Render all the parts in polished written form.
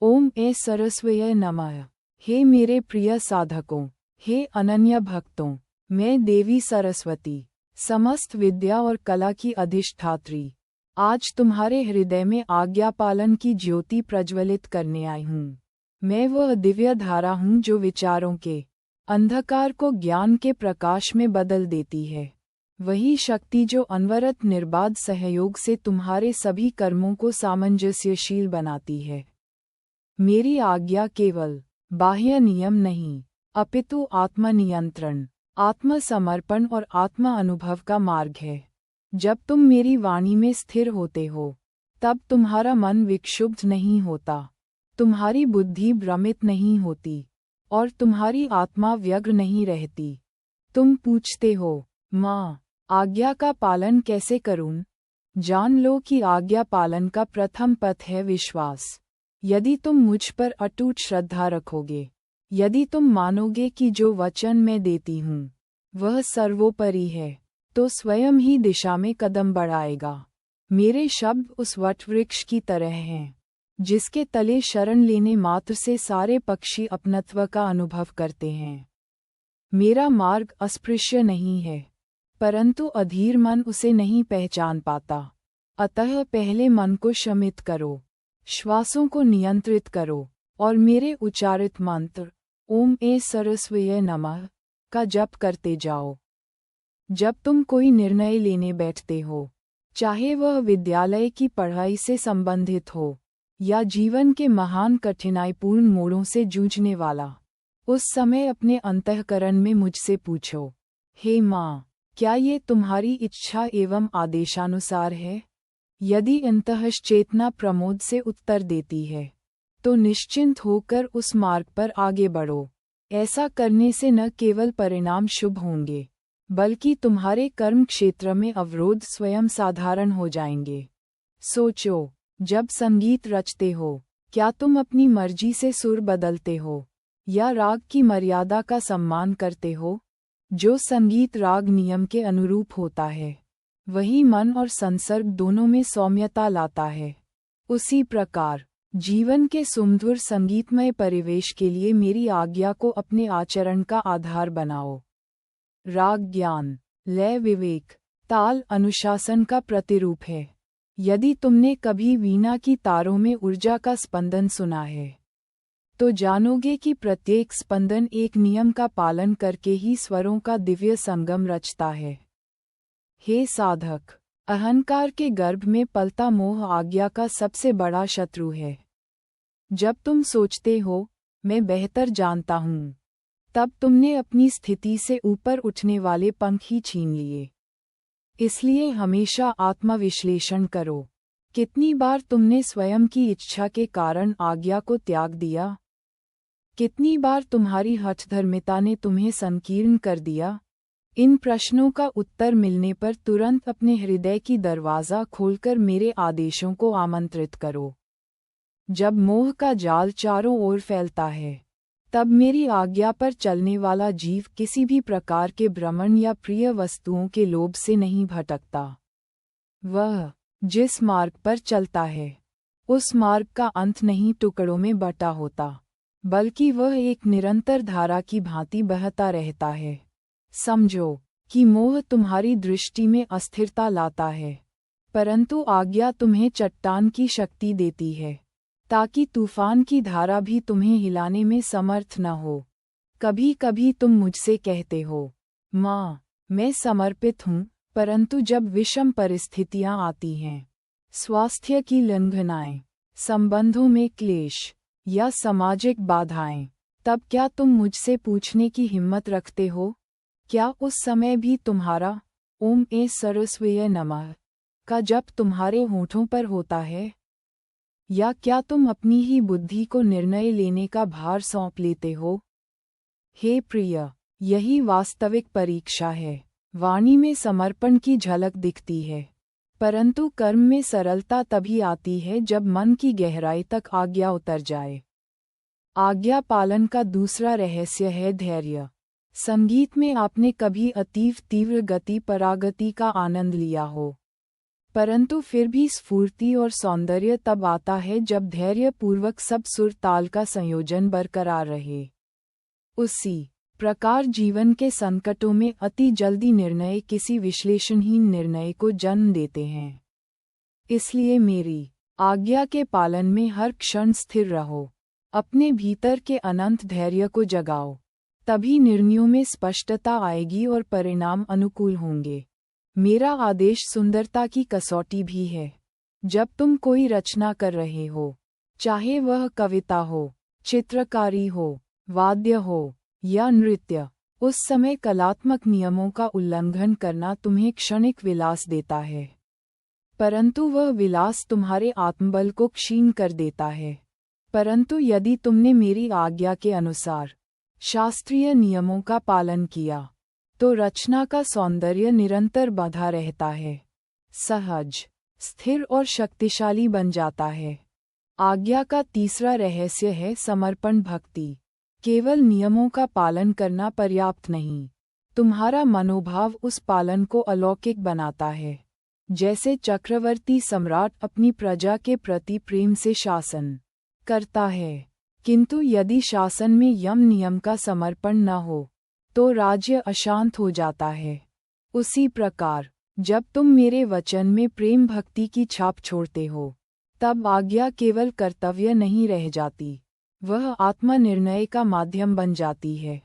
ओम ए सरस्वती नमः। हे मेरे प्रिय साधकों, हे अनन्य भक्तों, मैं देवी सरस्वती, समस्त विद्या और कला की अधिष्ठात्री, आज तुम्हारे हृदय में आज्ञा पालन की ज्योति प्रज्वलित करने आई हूँ। मैं वह दिव्य धारा हूँ जो विचारों के अंधकार को ज्ञान के प्रकाश में बदल देती है। वही शक्ति जो अनवरत निर्बाध सहयोग से तुम्हारे सभी कर्मों को सामंजस्यशील बनाती है। मेरी आज्ञा केवल बाह्य नियम नहीं, अपितु आत्मनियंत्रण, आत्मसमर्पण और आत्मा अनुभव का मार्ग है। जब तुम मेरी वाणी में स्थिर होते हो, तब तुम्हारा मन विक्षुब्ध नहीं होता, तुम्हारी बुद्धि भ्रमित नहीं होती और तुम्हारी आत्मा व्यग्र नहीं रहती। तुम पूछते हो, माँ, आज्ञा का पालन कैसे करूं? जान लो कि आज्ञा पालन का प्रथम पथ है विश्वास। यदि तुम मुझ पर अटूट श्रद्धा रखोगे, यदि तुम मानोगे कि जो वचन मैं देती हूँ वह सर्वोपरि है, तो स्वयं ही दिशा में कदम बढ़ाएगा। मेरे शब्द उस वटवृक्ष की तरह हैं, जिसके तले शरण लेने मात्र से सारे पक्षी अपनत्व का अनुभव करते हैं। मेरा मार्ग अस्पृश्य नहीं है, परंतु अधीर मन उसे नहीं पहचान पाता। अतः पहले मन को शमित करो, श्वासों को नियंत्रित करो और मेरे उच्चारित मंत्र ओम ए सरस्वती नमः का जप करते जाओ। जब तुम कोई निर्णय लेने बैठते हो, चाहे वह विद्यालय की पढ़ाई से संबंधित हो या जीवन के महान कठिनाईपूर्ण मोड़ों से जूझने वाला, उस समय अपने अंतःकरण में मुझसे पूछो, हे माँ, क्या ये तुम्हारी इच्छा एवं आदेशानुसार है? यदि अंतःचेतना प्रमोद से उत्तर देती है, तो निश्चिंत होकर उस मार्ग पर आगे बढ़ो। ऐसा करने से न केवल परिणाम शुभ होंगे, बल्कि तुम्हारे कर्म क्षेत्र में अवरोध स्वयं साधारण हो जाएंगे। सोचो, जब संगीत रचते हो, क्या तुम अपनी मर्जी से सुर बदलते हो या राग की मर्यादा का सम्मान करते हो? जो संगीत राग नियम के अनुरूप होता है, वही मन और संसर्ग दोनों में सौम्यता लाता है। उसी प्रकार जीवन के सुमधुर संगीतमय परिवेश के लिए मेरी आज्ञा को अपने आचरण का आधार बनाओ। राग ज्ञान, लय विवेक, ताल अनुशासन का प्रतिरूप है। यदि तुमने कभी वीणा की तारों में ऊर्जा का स्पंदन सुना है, तो जानोगे कि प्रत्येक स्पंदन एक नियम का पालन करके ही स्वरों का दिव्य संगम रचता है। हे साधक, अहंकार के गर्भ में पलता मोह आज्ञा का सबसे बड़ा शत्रु है। जब तुम सोचते हो, मैं बेहतर जानता हूँ, तब तुमने अपनी स्थिति से ऊपर उठने वाले पंख ही छीन लिए। इसलिए हमेशा आत्मविश्लेषण करो। कितनी बार तुमने स्वयं की इच्छा के कारण आज्ञा को त्याग दिया? कितनी बार तुम्हारी हठधर्मिता ने तुम्हें संकीर्ण कर दिया? इन प्रश्नों का उत्तर मिलने पर तुरंत अपने हृदय की दरवाज़ा खोलकर मेरे आदेशों को आमंत्रित करो। जब मोह का जाल चारों ओर फैलता है, तब मेरी आज्ञा पर चलने वाला जीव किसी भी प्रकार के भ्रमण या प्रिय वस्तुओं के लोभ से नहीं भटकता। वह जिस मार्ग पर चलता है, उस मार्ग का अंत नहीं टुकड़ों में बटा होता, बल्कि वह एक निरंतर धारा की भांति बहता रहता है। समझो कि मोह तुम्हारी दृष्टि में अस्थिरता लाता है, परंतु आज्ञा तुम्हें चट्टान की शक्ति देती है, ताकि तूफान की धारा भी तुम्हें हिलाने में समर्थ न हो। कभी कभी तुम मुझसे कहते हो, माँ, मैं समर्पित हूँ, परंतु जब विषम परिस्थितियाँ आती हैं, स्वास्थ्य की लंघनाएं, संबंधों में क्लेश या सामाजिक बाधाएं, तब क्या तुम मुझसे पूछने की हिम्मत रखते हो? क्या उस समय भी तुम्हारा ओम ए सरस्वती नमः का जप तुम्हारे होठों पर होता है? या क्या तुम अपनी ही बुद्धि को निर्णय लेने का भार सौंप लेते हो? हे प्रिय, यही वास्तविक परीक्षा है। वाणी में समर्पण की झलक दिखती है, परंतु कर्म में सरलता तभी आती है जब मन की गहराई तक आज्ञा उतर जाए। आज्ञा पालन का दूसरा रहस्य है धैर्य। संगीत में आपने कभी अतीव तीव्र गति परागति का आनंद लिया हो, परंतु फिर भी स्फूर्ति और सौंदर्य तब आता है जब धैर्यपूर्वक सब सुर ताल का संयोजन बरकरार रहे। उसी प्रकार जीवन के संकटों में अति जल्दी निर्णय किसी विश्लेषणहीन निर्णय को जन्म देते हैं। इसलिए मेरी आज्ञा के पालन में हर क्षण स्थिर रहो, अपने भीतर के अनंत धैर्य को जगाओ, तभी निर्णयों में स्पष्टता आएगी और परिणाम अनुकूल होंगे। मेरा आदेश सुंदरता की कसौटी भी है। जब तुम कोई रचना कर रहे हो, चाहे वह कविता हो, चित्रकारी हो, वाद्य हो या नृत्य, उस समय कलात्मक नियमों का उल्लंघन करना तुम्हें क्षणिक विलास देता है, परंतु वह विलास तुम्हारे आत्मबल को क्षीण कर देता है। परंतु यदि तुमने मेरी आज्ञा के अनुसार शास्त्रीय नियमों का पालन किया, तो रचना का सौंदर्य निरंतर बंधा रहता है, सहज, स्थिर और शक्तिशाली बन जाता है। आज्ञा का तीसरा रहस्य है समर्पण भक्ति। केवल नियमों का पालन करना पर्याप्त नहीं, तुम्हारा मनोभाव उस पालन को अलौकिक बनाता है। जैसे चक्रवर्ती सम्राट अपनी प्रजा के प्रति प्रेम से शासन करता है, किंतु यदि शासन में यम नियम का समर्पण न हो तो राज्य अशांत हो जाता है। उसी प्रकार जब तुम मेरे वचन में प्रेम भक्ति की छाप छोड़ते हो, तब आज्ञा केवल कर्तव्य नहीं रह जाती, वह आत्मनिर्णय का माध्यम बन जाती है।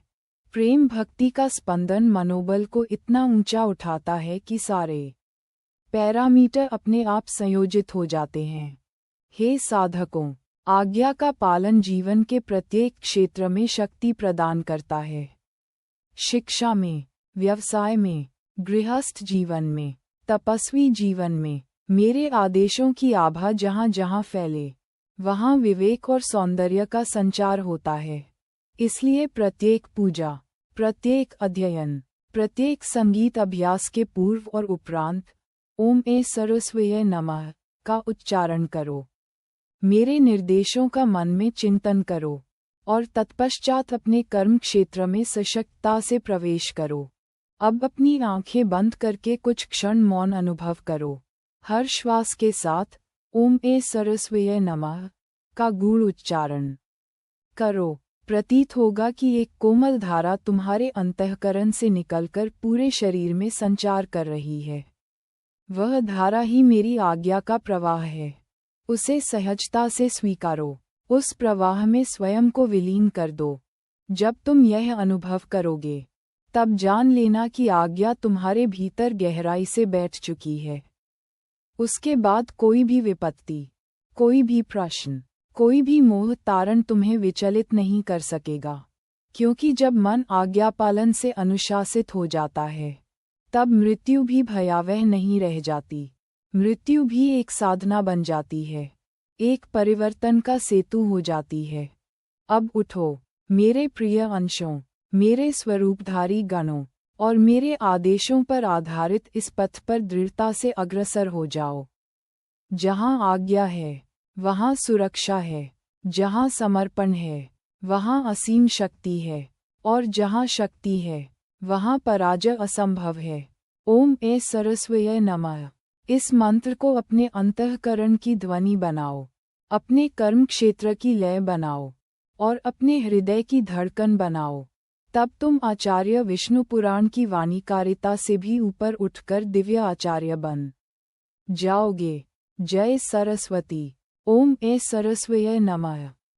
प्रेम भक्ति का स्पंदन मनोबल को इतना ऊंचा उठाता है कि सारे पैरामीटर अपने आप संयोजित हो जाते हैं। हे साधकों, आज्ञा का पालन जीवन के प्रत्येक क्षेत्र में शक्ति प्रदान करता है। शिक्षा में, व्यवसाय में, गृहस्थ जीवन में, तपस्वी जीवन में, मेरे आदेशों की आभा जहाँ जहाँ फैले, वहाँ विवेक और सौंदर्य का संचार होता है। इसलिए प्रत्येक पूजा, प्रत्येक अध्ययन, प्रत्येक संगीत अभ्यास के पूर्व और उपरांत ओम ए सरस्वती नमः का उच्चारण करो। मेरे निर्देशों का मन में चिंतन करो और तत्पश्चात अपने कर्म क्षेत्र में सशक्तता से प्रवेश करो। अब अपनी आंखें बंद करके कुछ क्षण मौन अनुभव करो। हर श्वास के साथ ओम ए सरस्वती नमः का गूढ़ उच्चारण करो। प्रतीत होगा कि एक कोमल धारा तुम्हारे अंतःकरण से निकलकर पूरे शरीर में संचार कर रही है। वह धारा ही मेरी आज्ञा का प्रवाह है। उसे सहजता से स्वीकारो, उस प्रवाह में स्वयं को विलीन कर दो। जब तुम यह अनुभव करोगे, तब जान लेना कि आज्ञा तुम्हारे भीतर गहराई से बैठ चुकी है। उसके बाद कोई भी विपत्ति, कोई भी प्रश्न, कोई भी मोह तारण तुम्हें विचलित नहीं कर सकेगा, क्योंकि जब मन आज्ञापालन से अनुशासित हो जाता है, तब मृत्यु भी भयावह नहीं रह जाती। मृत्यु भी एक साधना बन जाती है, एक परिवर्तन का सेतु हो जाती है। अब उठो मेरे प्रिय अंशों, मेरे स्वरूपधारी गणों, और मेरे आदेशों पर आधारित इस पथ पर दृढ़ता से अग्रसर हो जाओ। जहाँ आज्ञा है, वहाँ सुरक्षा है, जहाँ समर्पण है, वहाँ असीम शक्ति है, और जहाँ शक्ति है, वहाँ पराजय असंभव है। ओम ए सरस्वती नमः। इस मंत्र को अपने अंतःकरण की ध्वनि बनाओ, अपने कर्म क्षेत्र की लय बनाओ, और अपने हृदय की धड़कन बनाओ। तब तुम आचार्य विष्णु पुराण की वाणीकारिता से भी ऊपर उठकर दिव्य आचार्य बन जाओगे। जय सरस्वती। ओम ए सरस्वती नमः।